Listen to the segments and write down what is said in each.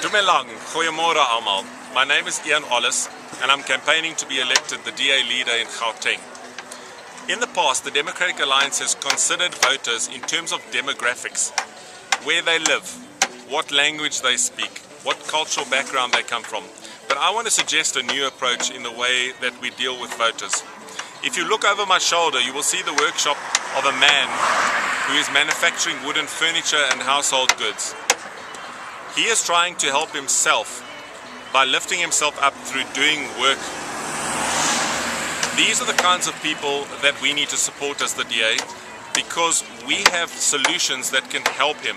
Dumelang, goeiemorgen allemaal. My name is Ollis and I'm campaigning to be elected the DA leader in Gauteng. In the past, the Democratic Alliance has considered voters in terms of demographics, where they live, what language they speak, what cultural background they come from. But I want to suggest a new approach in the way that we deal with voters. If you look over my shoulder, you will see the workshop of a man who is manufacturing wooden furniture and household goods. He is trying to help himself by lifting himself up through doing work. These are the kinds of people that we need to support as the DA, because we have solutions that can help him.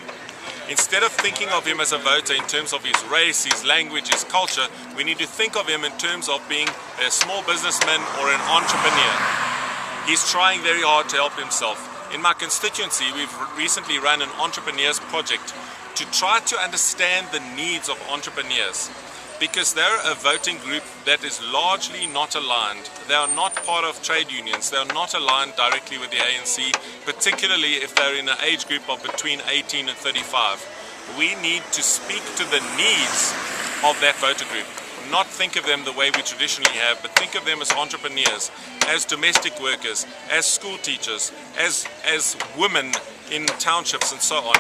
Instead of thinking of him as a voter in terms of his race, his language, his culture, we need to think of him in terms of being a small businessman or an entrepreneur. He's trying very hard to help himself. In my constituency, we've recently run an entrepreneurs project to try to understand the needs of entrepreneurs, because they're a voting group that is largely not aligned. They are not part of trade unions. They are not aligned directly with the ANC, particularly if they're in an age group of between 18 and 35. We need to speak to the needs of that voter group, not think of them the way we traditionally have, but think of them as entrepreneurs, as domestic workers, as school teachers, as women in townships and so on.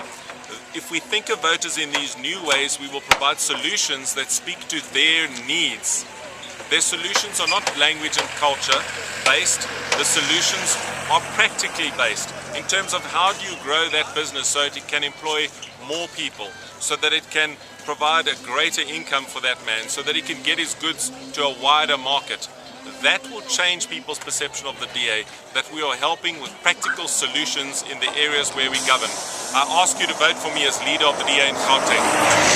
If we think of voters in these new ways, we will provide solutions that speak to their needs. Their solutions are not language and culture based. The solutions are practically based in terms of how do you grow that business so that it can employ more people, so that it can provide a greater income for that man, so that he can get his goods to a wider market. That will change people's perception of the DA, that we are helping with practical solutions in the areas where we govern. I ask you to vote for me as leader of the DA in Gauteng.